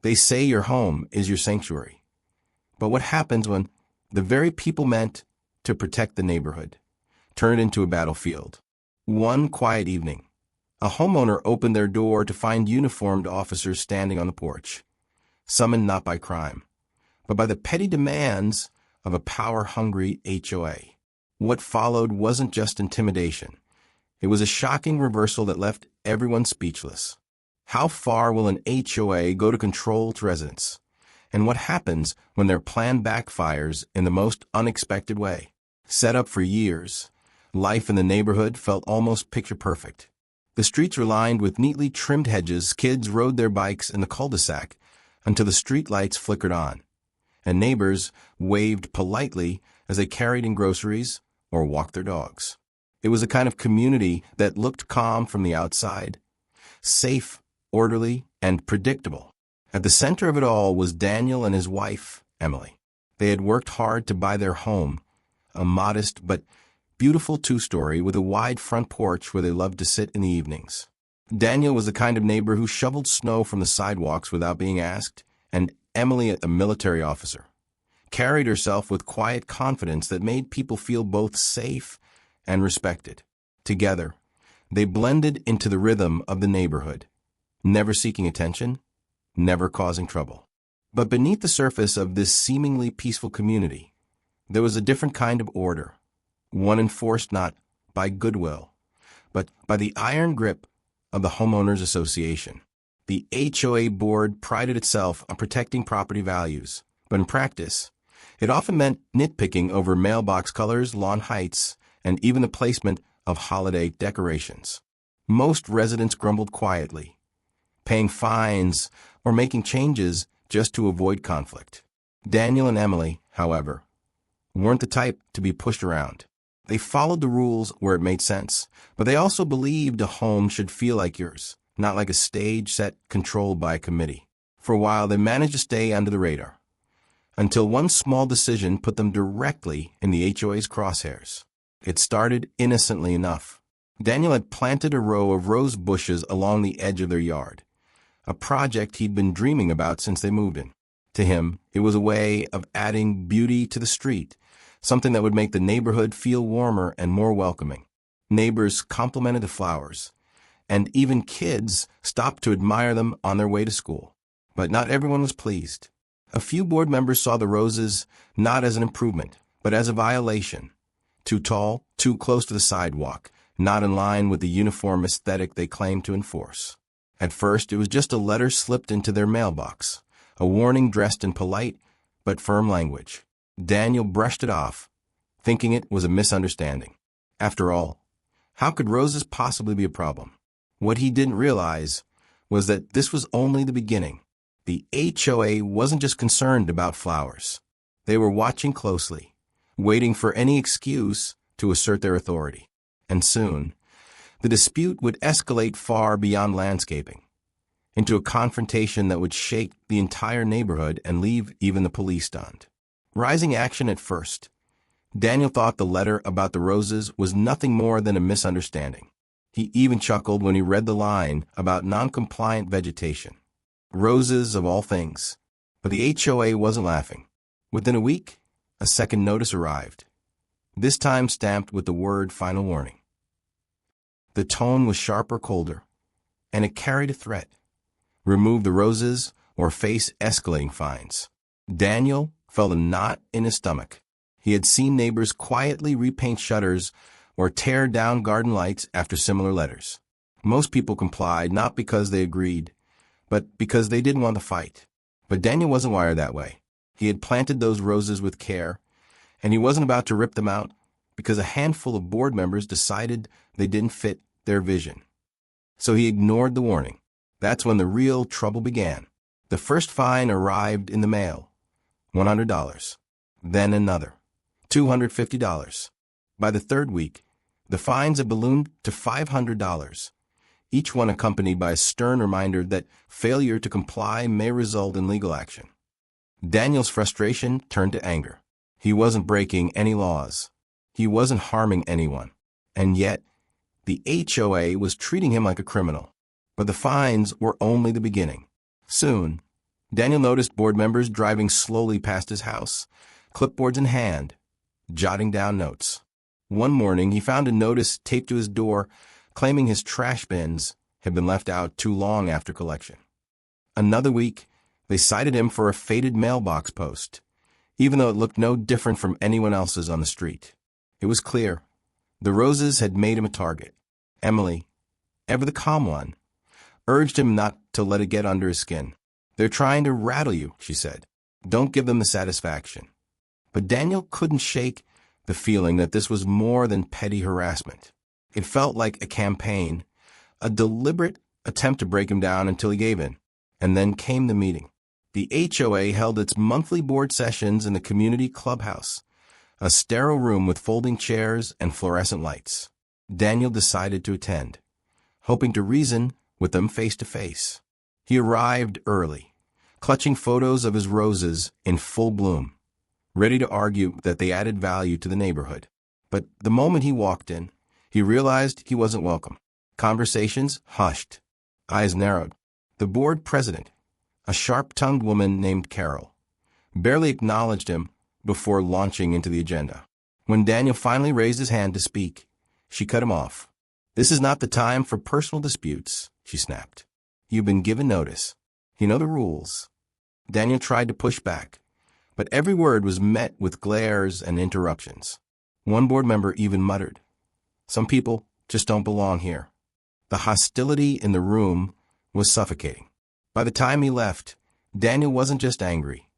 They say your home is your sanctuary. But what happens when the very people meant to protect the neighborhood turn into a battlefield? One quiet evening, a homeowner opened their door to find uniformed officers standing on the porch, summoned not by crime, but by the petty demands of a power-hungry HOA. What followed wasn't just intimidation. It was a shocking reversal that left everyone speechless. How far will an HOA go to control its residents? And what happens when their plan backfires in the most unexpected way? Set up for years, life in the neighborhood felt almost picture-perfect. The streets were lined with neatly trimmed hedges. Kids rode their bikes in the cul-de-sac until the street lights flickered on, and neighbors waved politely as they carried in groceries or walked their dogs. It was a kind of community that looked calm from the outside, safe, orderly, and predictable. At the center of it all was Daniel and his wife, Emily. They had worked hard to buy their home, a modest but beautiful two-story with a wide front porch where they loved to sit in the evenings. Daniel was the kind of neighbor who shoveled snow from the sidewalks without being asked, and Emily, a military officer, carried herself with quiet confidence that made people feel both safe and respected. Together, they blended into the rhythm of the neighborhood, never seeking attention, never causing trouble. But beneath the surface of this seemingly peaceful community, there was a different kind of order, one enforced not by goodwill, but by the iron grip of the Homeowners Association. The HOA board prided itself on protecting property values, but in practice, it often meant nitpicking over mailbox colors, lawn heights, and even the placement of holiday decorations. Most residents grumbled quietly, paying fines or making changes just to avoid conflict. Daniel and Emily, however, weren't the type to be pushed around. They followed the rules where it made sense, but they also believed a home should feel like yours, not like a stage set controlled by a committee. For a while, they managed to stay under the radar, until one small decision put them directly in the HOA's crosshairs. It started innocently enough. Daniel had planted a row of rose bushes along the edge of their yard, a project he'd been dreaming about since they moved in. To him, it was a way of adding beauty to the street, something that would make the neighborhood feel warmer and more welcoming. Neighbors complimented the flowers, and even kids stopped to admire them on their way to school. But not everyone was pleased. A few board members saw the roses not as an improvement, but as a violation. Too tall, too close to the sidewalk, not in line with the uniform aesthetic they claimed to enforce. At first, it was just a letter slipped into their mailbox, a warning dressed in polite but firm language. Daniel brushed it off, thinking it was a misunderstanding. After all, how could roses possibly be a problem? What he didn't realize was that this was only the beginning. The HOA wasn't just concerned about flowers. They were watching closely, waiting for any excuse to assert their authority. And soon, the dispute would escalate far beyond landscaping, into a confrontation that would shake the entire neighborhood and leave even the police stunned. Rising action at first, Daniel thought the letter about the roses was nothing more than a misunderstanding. He even chuckled when he read the line about non-compliant vegetation. Roses of all things. But the HOA wasn't laughing. Within a week, a second notice arrived, this time stamped with the word "final warning." The tone was sharper, colder, and it carried a threat. Remove the roses or face escalating fines. Daniel felt a knot in his stomach. He had seen neighbors quietly repaint shutters or tear down garden lights after similar letters. Most people complied not because they agreed, but because they didn't want to fight. But Daniel wasn't wired that way. He had planted those roses with care, and he wasn't about to rip them out because a handful of board members decided they didn't fit their vision. So he ignored the warning. That's when the real trouble began. The first fine arrived in the mail, $100. Then another, $250. By the third week, the fines had ballooned to $500, each one accompanied by a stern reminder that failure to comply may result in legal action. Daniel's frustration turned to anger. He wasn't breaking any laws. He wasn't harming anyone. And yet, the HOA was treating him like a criminal. But the fines were only the beginning. Soon, Daniel noticed board members driving slowly past his house, clipboards in hand, jotting down notes. One morning, he found a notice taped to his door claiming his trash bins had been left out too long after collection. Another week, they cited him for a faded mailbox post, even though it looked no different from anyone else's on the street. It was clear. The roses had made him a target. Emily, ever the calm one, urged him not to let it get under his skin. "They're trying to rattle you," she said. "Don't give them the satisfaction." But Daniel couldn't shake the feeling that this was more than petty harassment. It felt like a campaign, a deliberate attempt to break him down until he gave in. And then came the meeting. The HOA held its monthly board sessions in the community clubhouse, a sterile room with folding chairs and fluorescent lights. Daniel decided to attend, hoping to reason with them face to face. He arrived early, clutching photos of his roses in full bloom, ready to argue that they added value to the neighborhood. But the moment he walked in, he realized he wasn't welcome. Conversations hushed, eyes narrowed. The board president, a sharp-tongued woman named Carol, barely acknowledged him before launching into the agenda. When Daniel finally raised his hand to speak, she cut him off. "This is not the time for personal disputes," she snapped. "You've been given notice. You know the rules." Daniel tried to push back, but every word was met with glares and interruptions. One board member even muttered, "Some people just don't belong here." The hostility in the room was suffocating. By the time he left, Daniel wasn't just angry.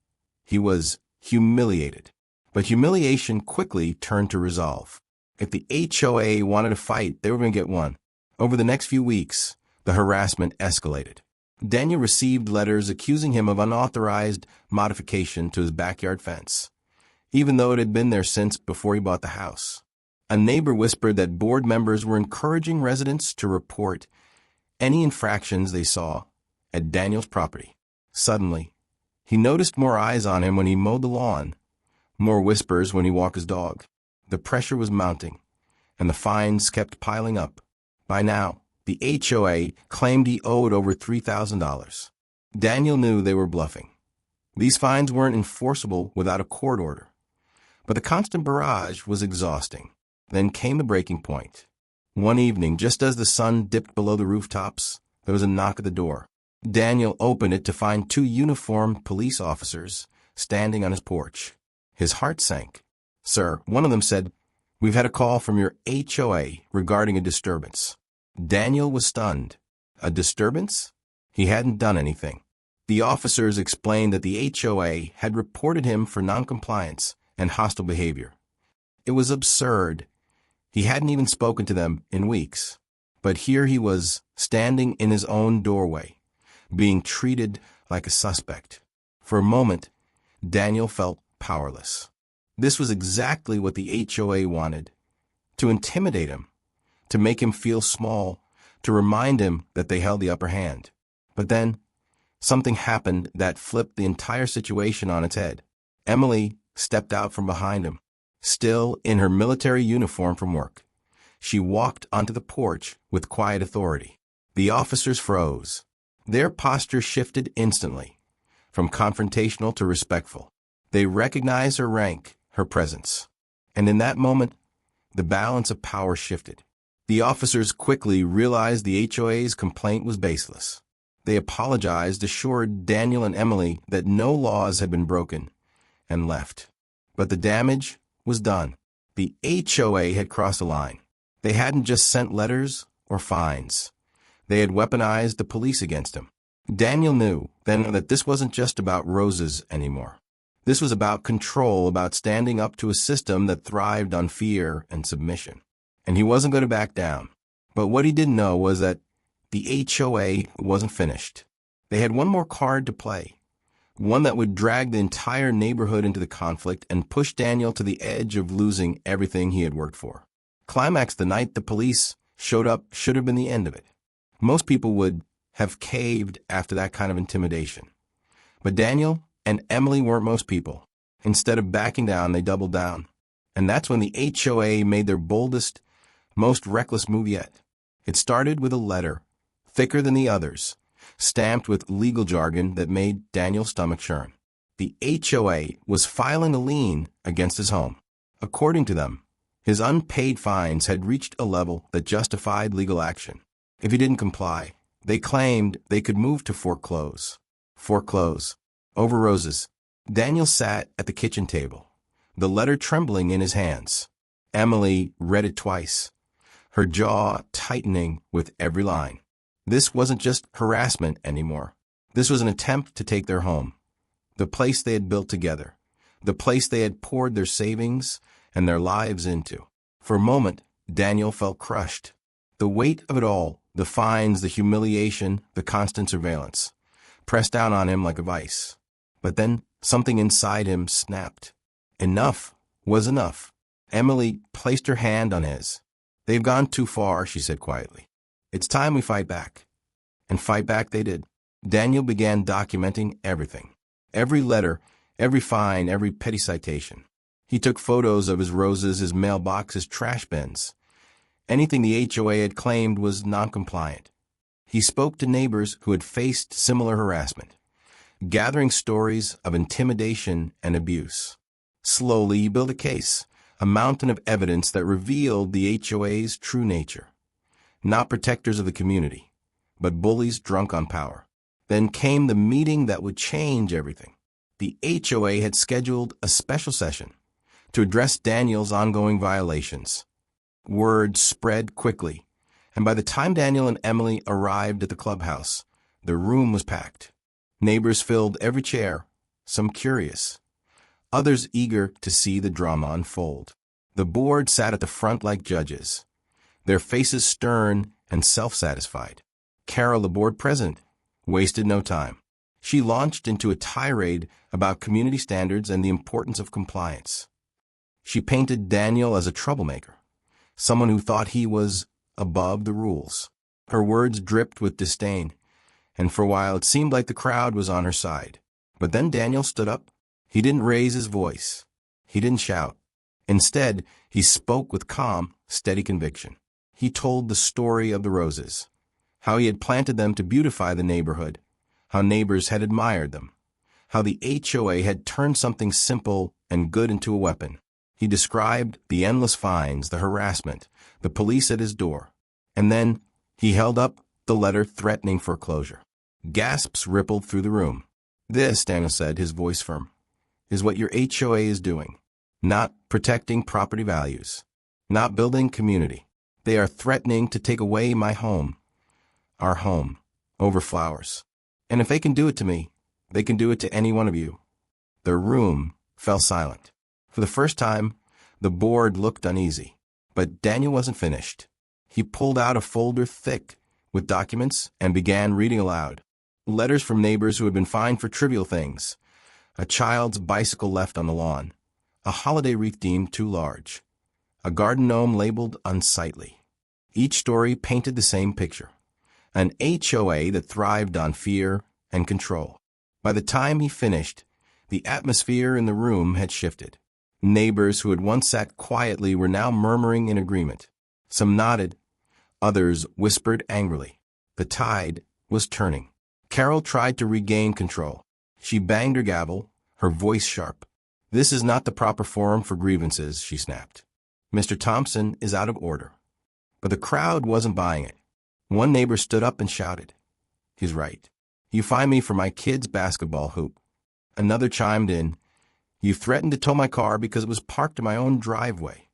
He was humiliated. But humiliation quickly turned to resolve. If the HOA wanted a fight, they were going to get one. Over the next few weeks, the harassment escalated. Daniel received letters accusing him of unauthorized modification to his backyard fence, even though it had been there since before he bought the house. A neighbor whispered that board members were encouraging residents to report any infractions they saw at Daniel's property. Suddenly, he noticed more eyes on him when he mowed the lawn, more whispers when he walked his dog. The pressure was mounting, and the fines kept piling up. By now, the HOA claimed he owed over $3,000. Daniel knew they were bluffing. These fines weren't enforceable without a court order. But the constant barrage was exhausting. Then came the breaking point. One evening, just as the sun dipped below the rooftops, there was a knock at the door. Daniel opened it to find two uniformed police officers standing on his porch. His heart sank. "Sir," one of them said, "we've had a call from your HOA regarding a disturbance." Daniel was stunned. A disturbance? He hadn't done anything. The officers explained that the HOA had reported him for noncompliance and hostile behavior. It was absurd. He hadn't even spoken to them in weeks. But here he was, standing in his own doorway, being treated like a suspect. For a moment, Daniel felt powerless. This was exactly what the HOA wanted. To intimidate him, to make him feel small, to remind him that they held the upper hand. But then, something happened that flipped the entire situation on its head. Emily stepped out from behind him, still in her military uniform from work. She walked onto the porch with quiet authority. The officers froze. Their posture shifted instantly, from confrontational to respectful. They recognized her rank, her presence. And in that moment, the balance of power shifted. The officers quickly realized the HOA's complaint was baseless. They apologized, assured Daniel and Emily that no laws had been broken, and left. But the damage was done. The HOA had crossed a line. They hadn't just sent letters or fines. They had weaponized the police against him. Daniel knew then that this wasn't just about roses anymore. This was about control, about standing up to a system that thrived on fear and submission. And he wasn't going to back down. But what he didn't know was that the HOA wasn't finished. They had one more card to play, one that would drag the entire neighborhood into the conflict and push Daniel to the edge of losing everything he had worked for. Climax the night the police showed up should have been the end of it. Most people would have caved after that kind of intimidation. But Daniel and Emily weren't most people. Instead of backing down, they doubled down. And that's when the HOA made their boldest, most reckless move yet. It started with a letter, thicker than the others, stamped with legal jargon that made Daniel's stomach churn. The HOA was filing a lien against his home. According to them, his unpaid fines had reached a level that justified legal action. If he didn't comply, they claimed they could move to foreclose. Foreclose. Over roses. Daniel sat at the kitchen table, the letter trembling in his hands. Emily read it twice, her jaw tightening with every line. This wasn't just harassment anymore. This was an attempt to take their home, the place they had built together, the place they had poured their savings and their lives into. For a moment, Daniel felt crushed. The weight of it all, the fines, the humiliation, the constant surveillance, pressed down on him like a vice. But then something inside him snapped. Enough was enough. Emily placed her hand on his. "They've gone too far," she said quietly. "It's time we fight back." And fight back they did. Daniel began documenting everything. Every letter, every fine, every petty citation. He took photos of his roses, his mailbox, his trash bins. Anything the HOA had claimed was non-compliant. He spoke to neighbors who had faced similar harassment, gathering stories of intimidation and abuse. Slowly, he built a case, a mountain of evidence that revealed the HOA's true nature. Not protectors of the community, but bullies drunk on power. Then came the meeting that would change everything. The HOA had scheduled a special session to address Daniel's ongoing violations. Word spread quickly, and by the time Daniel and Emily arrived at the clubhouse, the room was packed. Neighbors filled every chair, some curious, others eager to see the drama unfold. The board sat at the front like judges, their faces stern and self-satisfied. Carol, the board president, wasted no time. She launched into a tirade about community standards and the importance of compliance. She painted Daniel as a troublemaker, someone who thought he was above the rules. Her words dripped with disdain, and for a while it seemed like the crowd was on her side. But then Daniel stood up. He didn't raise his voice. He didn't shout. Instead, he spoke with calm, steady conviction. He told the story of the roses, how he had planted them to beautify the neighborhood, how neighbors had admired them, how the HOA had turned something simple and good into a weapon. He described the endless fines, the harassment, the police at his door. And then he held up the letter threatening foreclosure. Gasps rippled through the room. "This," Daniel said, his voice firm, "is what your HOA is doing. Not protecting property values. Not building community. They are threatening to take away my home. Our home. Over flowers. And if they can do it to me, they can do it to any one of you." The room fell silent. For the first time, the board looked uneasy. But Daniel wasn't finished. He pulled out a folder thick with documents and began reading aloud. Letters from neighbors who had been fined for trivial things. A child's bicycle left on the lawn. A holiday wreath deemed too large. A garden gnome labeled unsightly. Each story painted the same picture. An HOA that thrived on fear and control. By the time he finished, the atmosphere in the room had shifted. Neighbors who had once sat quietly were now murmuring in agreement. Some nodded, others whispered angrily. The tide was turning. Carol tried to regain control. She banged her gavel, her voice sharp. "This is not the proper forum for grievances," she snapped. "Mr. Thompson is out of order." But the crowd wasn't buying it. One neighbor stood up and shouted, "He's right. You fined me for my kid's basketball hoop." Another chimed in, "You threatened to tow my car because it was parked in my own driveway."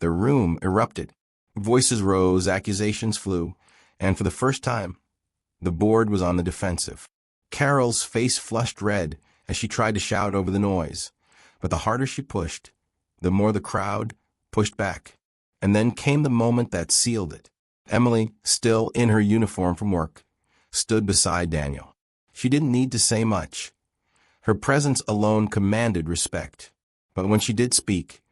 The room erupted. Voices rose, accusations flew, and for the first time, the board was on the defensive. Carol's face flushed red as she tried to shout over the noise, but the harder she pushed, the more the crowd pushed back. And then came the moment that sealed it. Emily, still in her uniform from work, stood beside Daniel. She didn't need to say much. Her presence alone commanded respect. But when she did speak,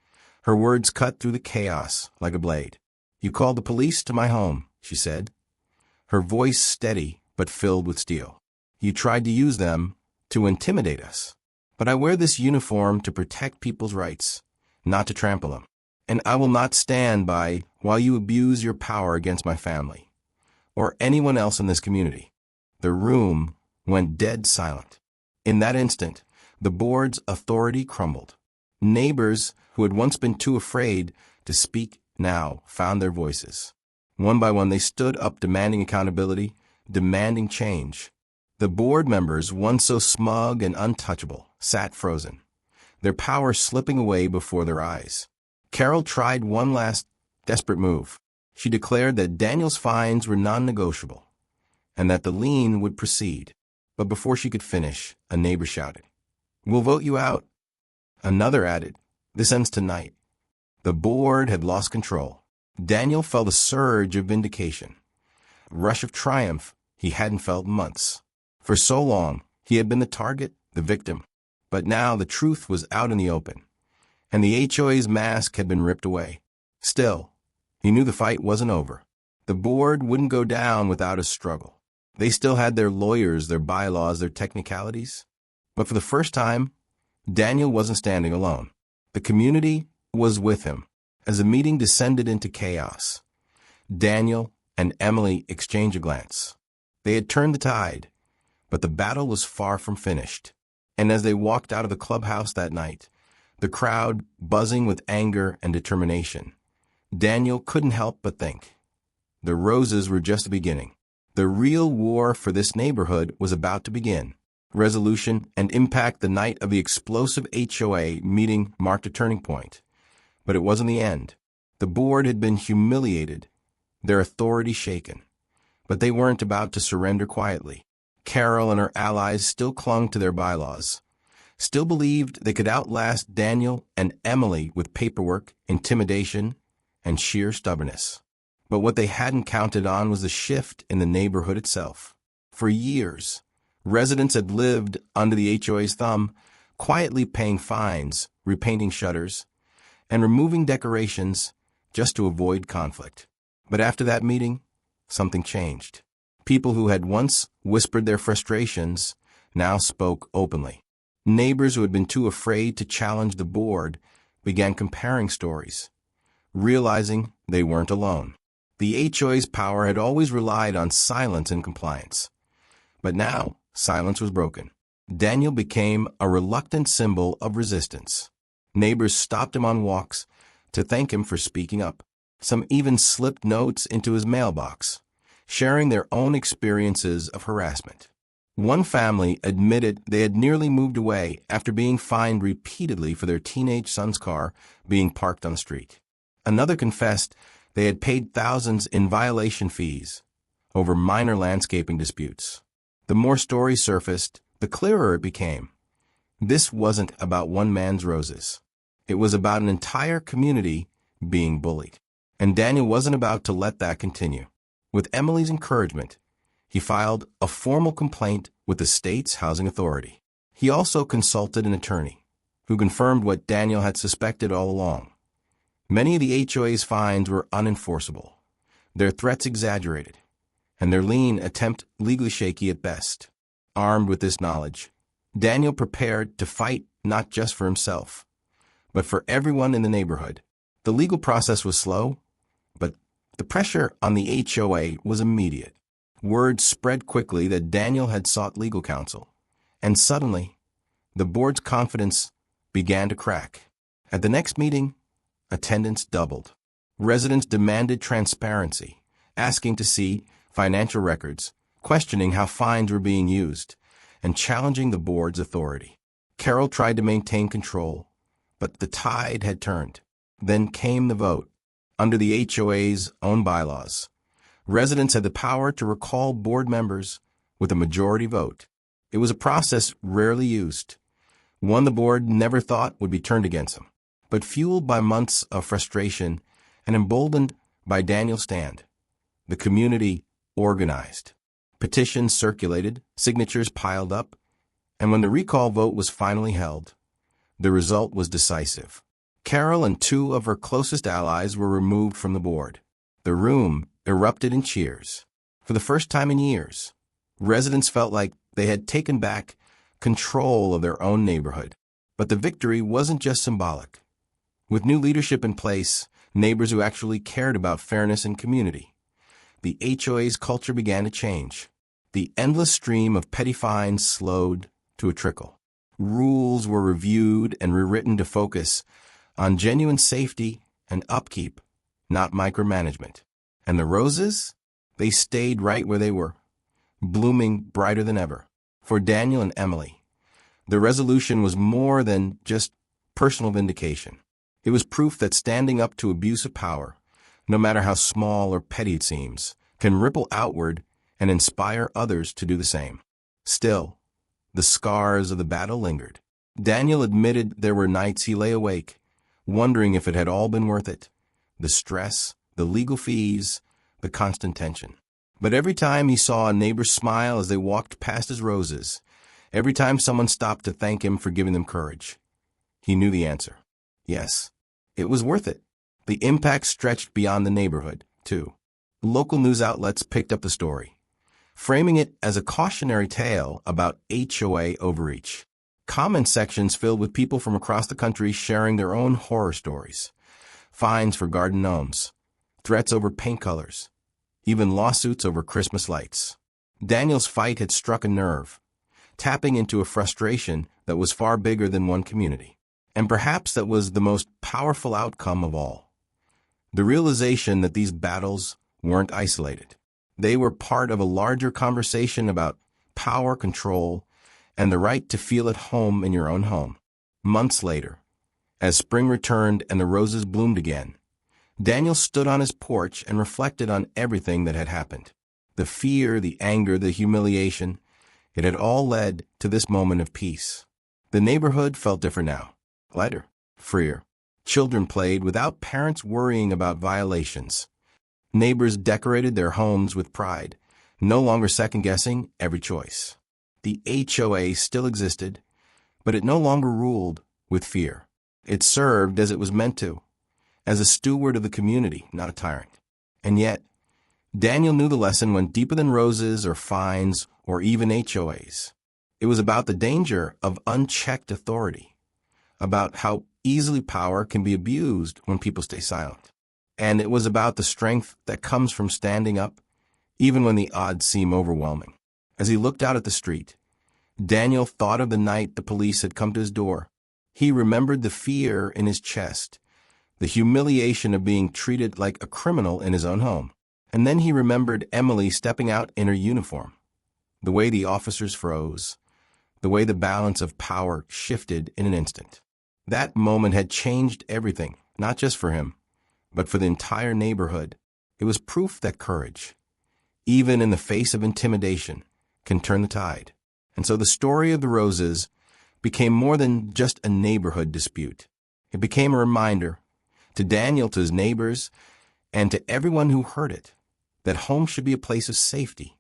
her words cut through the chaos like a blade. "You called the police to my home," she said, her voice steady but filled with steel. "You tried to use them to intimidate us. But I wear this uniform to protect people's rights, not to trample them. And I will not stand by while you abuse your power against my family or anyone else in this community." The room went dead silent. In that instant, the board's authority crumbled. Neighbors who had once been too afraid to speak now found their voices. One by one, they stood up demanding accountability, demanding change. The board members, once so smug and untouchable, sat frozen, their power slipping away before their eyes. Carol tried one last desperate move. She declared that Daniel's fines were non-negotiable and that the lien would proceed. But before she could finish, a neighbor shouted, "We'll vote you out." Another added, "This ends tonight." The board had lost control. Daniel felt a surge of vindication, a rush of triumph he hadn't felt in months. For so long, he had been the target, the victim. But now the truth was out in the open, and the HOA's mask had been ripped away. Still, he knew the fight wasn't over. The board wouldn't go down without a struggle. They still had their lawyers, their bylaws, their technicalities. But for the first time, Daniel wasn't standing alone. The community was with him. As the meeting descended into chaos, Daniel and Emily exchanged a glance. They had turned the tide, but the battle was far from finished. And as they walked out of the clubhouse that night, the crowd buzzing with anger and determination, Daniel couldn't help but think, the roses were just the beginning. The real war for this neighborhood was about to begin. Resolution and impact. The night of the explosive HOA meeting marked a turning point. But it wasn't the end. The board had been humiliated, their authority shaken. But they weren't about to surrender quietly. Carol and her allies still clung to their bylaws, still believed they could outlast Daniel and Emily with paperwork, intimidation, and sheer stubbornness. But what they hadn't counted on was the shift in the neighborhood itself. For years, residents had lived under the HOA's thumb, quietly paying fines, repainting shutters, and removing decorations just to avoid conflict. But after that meeting, something changed. People who had once whispered their frustrations now spoke openly. Neighbors who had been too afraid to challenge the board began comparing stories, realizing they weren't alone. The HOA's power had always relied on silence and compliance. But now, silence was broken. Daniel became a reluctant symbol of resistance. Neighbors stopped him on walks to thank him for speaking up. Some even slipped notes into his mailbox, sharing their own experiences of harassment. One family admitted they had nearly moved away after being fined repeatedly for their teenage son's car being parked on the street. Another confessed they had paid thousands in violation fees over minor landscaping disputes. The more stories surfaced, the clearer it became. This wasn't about one man's roses. It was about an entire community being bullied. And Daniel wasn't about to let that continue. With Emily's encouragement, he filed a formal complaint with the state's housing authority. He also consulted an attorney, who confirmed what Daniel had suspected all along. Many of the HOA's fines were unenforceable, their threats exaggerated, and their lien attempt legally shaky at best. Armed with this knowledge, Daniel prepared to fight not just for himself, but for everyone in the neighborhood. The legal process was slow, but the pressure on the HOA was immediate. Word spread quickly that Daniel had sought legal counsel, and suddenly, the board's confidence began to crack. At the next meeting, attendance doubled. Residents demanded transparency, asking to see financial records, questioning how fines were being used, and challenging the board's authority. Carol tried to maintain control, but the tide had turned. Then came the vote. Under the HOA's own bylaws, residents had the power to recall board members with a majority vote. It was a process rarely used, one the board never thought would be turned against them. But fueled by months of frustration and emboldened by Daniel's stand, the community organized. Petitions circulated, signatures piled up, and when the recall vote was finally held, the result was decisive. Carol and two of her closest allies were removed from the board. The room erupted in cheers. For the first time in years, residents felt like they had taken back control of their own neighborhood. But the victory wasn't just symbolic. With new leadership in place, neighbors who actually cared about fairness and community, the HOA's culture began to change. the endless stream of petty fines slowed to a trickle. Rules were reviewed and rewritten to focus on genuine safety and upkeep, not micromanagement. And the roses? They stayed right where they were, blooming brighter than ever. For Daniel and Emily, the resolution was more than just personal vindication. It was proof that standing up to abuse of power, no matter how small or petty it seems, can ripple outward and inspire others to do the same. Still, the scars of the battle lingered. Daniel admitted there were nights he lay awake, wondering if it had all been worth it. The stress, the legal fees, the constant tension. But every time he saw a neighbor smile as they walked past his roses, every time someone stopped to thank him for giving them courage, he knew the answer. Yes, it was worth it. The impact stretched beyond the neighborhood, too. Local news outlets picked up the story, framing it as a cautionary tale about HOA overreach. Comment sections filled with people from across the country sharing their own horror stories. Fines for garden gnomes, threats over paint colors, even lawsuits over Christmas lights. Daniel's fight had struck a nerve, tapping into a frustration that was far bigger than one community. And perhaps that was the most powerful outcome of all. The realization that these battles weren't isolated. They were part of a larger conversation about power, control, and the right to feel at home in your own home. Months later, as spring returned and the roses bloomed again, Daniel stood on his porch and reflected on everything that had happened. The fear, the anger, the humiliation, it had all led to this moment of peace. The neighborhood felt different now. Lighter, freer. Children played without parents worrying about violations. Neighbors decorated their homes with pride, no longer second-guessing every choice. The HOA still existed, but it no longer ruled with fear. It served as it was meant to, as a steward of the community, not a tyrant. And yet, Daniel knew the lesson went deeper than roses or fines or even HOAs. It was about the danger of unchecked authority, about how easily power can be abused when people stay silent. And it was about the strength that comes from standing up, even when the odds seem overwhelming. As he looked out at the street, Daniel thought of the night the police had come to his door. He remembered the fear in his chest, the humiliation of being treated like a criminal in his own home. And then he remembered Emily stepping out in her uniform, the way the officers froze, the way the balance of power shifted in an instant. That moment had changed everything, not just for him, but for the entire neighborhood. It was proof that courage, even in the face of intimidation, can turn the tide. And so the story of the roses became more than just a neighborhood dispute. It became a reminder to Daniel, to his neighbors, and to everyone who heard it, that home should be a place of safety,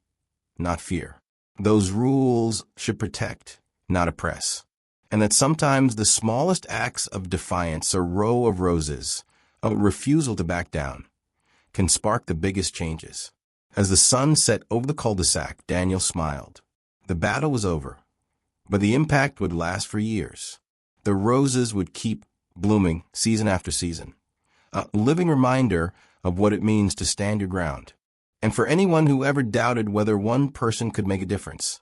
not fear. Those rules should protect, not oppress. And that sometimes the smallest acts of defiance, a row of roses, a refusal to back down, can spark the biggest changes. As the sun set over the cul-de-sac, Daniel smiled. The battle was over, but the impact would last for years. The roses would keep blooming season after season, a living reminder of what it means to stand your ground. And for anyone who ever doubted whether one person could make a difference,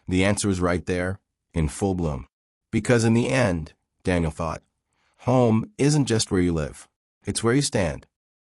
the answer was right there in full bloom. Because in the end, Daniel thought, home isn't just where you live. It's where you stand,